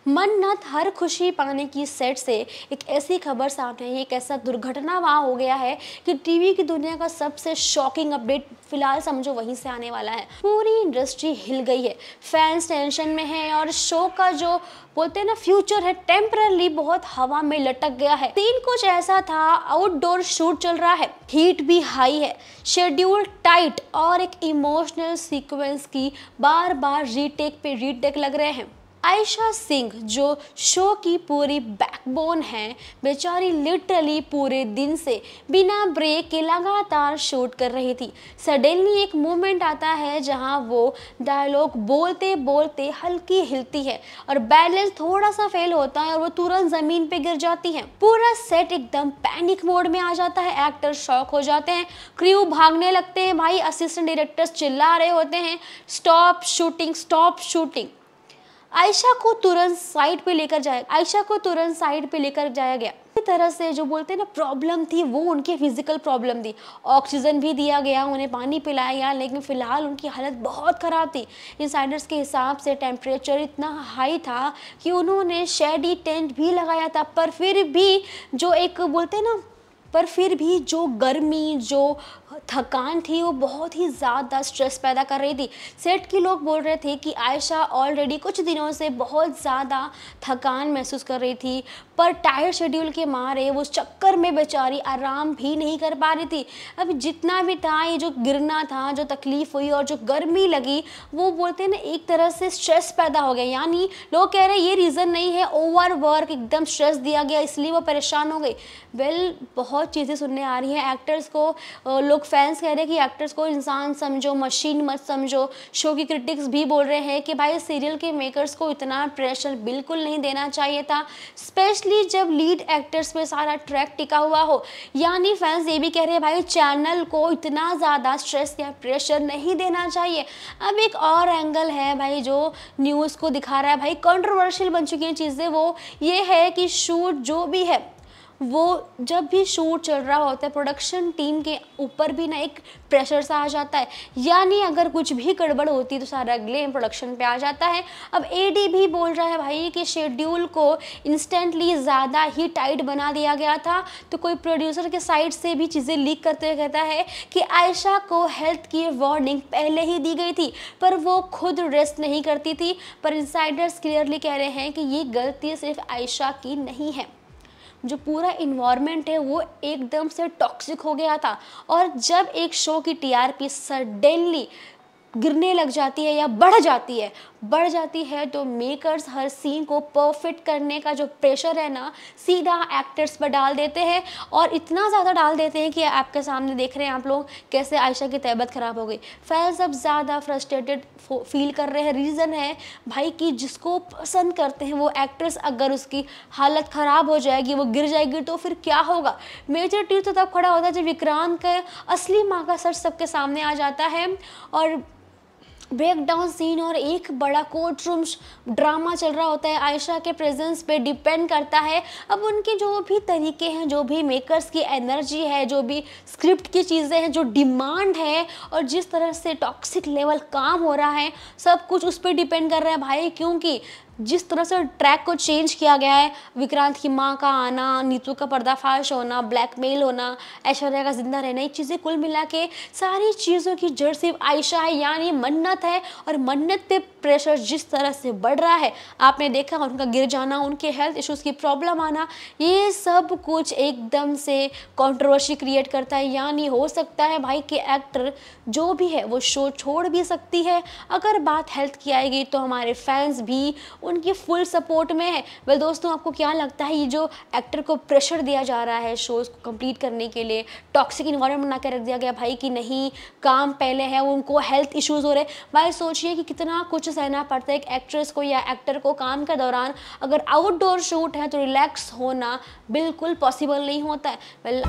मन्नत हर खुशी पाने की सेट से एक ऐसी खबर सामने आई, एक ऐसा दुर्घटना वहाँ हो गया है कि टीवी की दुनिया का सबसे शॉकिंग अपडेट फिलहाल समझो वहीं से आने वाला है। पूरी इंडस्ट्री हिल गई है, फैंस टेंशन में है और शो का जो बोलते हैं ना फ्यूचर है टेम्परली बहुत हवा में लटक गया है। सीन कुछ ऐसा था, आउटडोर शूट चल रहा है, हीट भी हाई है, शेड्यूल टाइट और एक इमोशनल सीक्वेंस की बार बार रीटेक पे रीटेक लग रहे हैं। आयशा सिंह जो शो की पूरी बैकबोन है, बेचारी लिटरली पूरे दिन से बिना ब्रेक के लगातार शूट कर रही थी। सडनली एक मोमेंट आता है जहां वो डायलॉग बोलते बोलते हल्की हिलती है और बैलेंस थोड़ा सा फेल होता है और वो तुरंत जमीन पे गिर जाती है। पूरा सेट एकदम पैनिक मोड में आ जाता है, एक्टर शॉक हो जाते हैं, क्रू भागने लगते हैं, भाई असिस्टेंट डायरेक्टर्स चिल्ला रहे होते हैं stop shooting stop shooting. Ayesha को तुरंत साइड पे लेकर जाया गया। इस तरह से जो बोलते हैं ना प्रॉब्लम थी वो उनकी फिजिकल प्रॉब्लम थी, ऑक्सीजन भी दिया गया, उन्हें पानी पिलाया गया, लेकिन फिलहाल उनकी हालत बहुत ख़राब थी। इनसाइडर्स के हिसाब से टेम्परेचर इतना हाई था कि उन्होंने शेडी टेंट भी लगाया था, पर फिर भी जो एक बोलते हैं ना जो गर्मी जो थकान थी वो बहुत ही ज़्यादा स्ट्रेस पैदा कर रही थी। सेट के लोग बोल रहे थे कि आयशा ऑलरेडी कुछ दिनों से बहुत ज़्यादा थकान महसूस कर रही थी, पर टाइट शेड्यूल के मारे वो चक्कर में बेचारी आराम भी नहीं कर पा रही थी। अब जितना भी था, ये जो गिरना था, जो तकलीफ़ हुई और जो गर्मी लगी, वो बोलते हैं ना एक तरह से स्ट्रेस पैदा हो गया। यानी लोग कह रहे हैं ये रीज़न नहीं है, ओवर वर्क एकदम स्ट्रेस दिया गया इसलिए वो परेशान हो गई। बहुत चीज़ें सुनने आ रही हैं। एक्टर्स को लोग फैंस कह रहे हैं कि एक्टर्स को इंसान समझो, मशीन मत समझो। शो की क्रिटिक्स भी बोल रहे हैं कि भाई सीरियल के मेकर्स को इतना प्रेशर बिल्कुल नहीं देना चाहिए था, स्पेशली जब लीड एक्टर्स पे सारा ट्रैक टिका हुआ हो। यानी फैंस ये भी कह रहे हैं भाई चैनल को इतना ज़्यादा स्ट्रेस या प्रेशर नहीं देना चाहिए। अब एक और एंगल है भाई जो न्यूज़ को दिखा रहा है, भाई कंट्रोवर्शियल बन चुकी हैं चीज़ें, वो ये है कि शूट जो भी है वो जब भी शूट चल रहा होता है प्रोडक्शन टीम के ऊपर भी ना एक प्रेशर सा आ जाता है। यानी अगर कुछ भी गड़बड़ होती है तो सारा ब्लेम प्रोडक्शन पे आ जाता है। अब एडी भी बोल रहा है भाई कि शेड्यूल को इंस्टेंटली ज़्यादा ही टाइट बना दिया गया था, तो कोई प्रोड्यूसर के साइड से भी चीज़ें लीक करते हुए कहता है कि आयशा को हेल्थ की वार्निंग पहले ही दी गई थी पर वो खुद रेस्ट नहीं करती थी। पर इनसाइडर्स क्लियरली कह रहे हैं कि ये गलती सिर्फ आयशा की नहीं है, जो पूरा इन्वायरमेंट है वो एकदम से टॉक्सिक हो गया था। और जब एक शो की टीआरपी सडनली गिरने लग जाती है या बढ़ जाती है तो मेकर्स हर सीन को परफेक्ट करने का जो प्रेशर है ना सीधा एक्टर्स पर डाल देते हैं, और इतना ज़्यादा डाल देते हैं कि आपके सामने देख रहे हैं आप लोग कैसे आयशा की तबीयत ख़राब हो गई। फैंस अब ज़्यादा फ्रस्ट्रेटेड फील कर रहे हैं। रीज़न है भाई कि जिसको पसंद करते हैं वो एक्ट्रेस अगर उसकी हालत ख़राब हो जाएगी, वो गिर जाएगी, तो फिर क्या होगा। मेजर ट्विस्ट तो तब खड़ा होता है जब विक्रांत का असली माँ का सच सबके सामने आ जाता है और ब्रेकडाउन सीन और एक बड़ा कोर्ट रूम ड्रामा चल रहा होता है। आयशा के प्रेजेंस पे डिपेंड करता है अब उनके जो भी तरीके हैं, जो भी मेकर्स की एनर्जी है, जो भी स्क्रिप्ट की चीज़ें हैं, जो डिमांड है और जिस तरह से टॉक्सिक लेवल काम हो रहा है, सब कुछ उस पर डिपेंड कर रहा है भाई। क्योंकि जिस तरह से ट्रैक को चेंज किया गया है, विक्रांत की माँ का आना, नीतू का पर्दाफाश होना, ब्लैकमेल होना, ऐश्वर्या का जिंदा रहना, ये चीज़ें कुल मिला के सारी चीज़ों की जड़ सिर्फ आयशा है, यानी मन्नत है। और मन्नत पे प्रेशर जिस तरह से बढ़ रहा है, आपने देखा उनका गिर जाना, उनके हेल्थ इश्यूज़ की प्रॉब्लम आना, ये सब कुछ एकदम से कंट्रोवर्सी क्रिएट करता है। यानी हो सकता है भाई कि एक्टर जो भी है वो शो छोड़ भी सकती है। अगर बात हेल्थ की आएगी तो हमारे फैंस भी उनकी फुल सपोर्ट में है। वेल दोस्तों, आपको क्या लगता है ये जो एक्टर को प्रेशर दिया जा रहा है शोज़ को कंप्लीट करने के लिए, टॉक्सिक इन्वायरमेंट बना के रख दिया गया भाई कि नहीं काम पहले है, उनको हेल्थ इश्यूज़ हो रहे, भाई सोचिए कि कितना कुछ सहना पड़ता है एक एक्ट्रेस को या एक्टर को काम के दौरान। अगर आउटडोर शूट है तो रिलैक्स होना बिल्कुल पॉसिबल नहीं होता है। वेल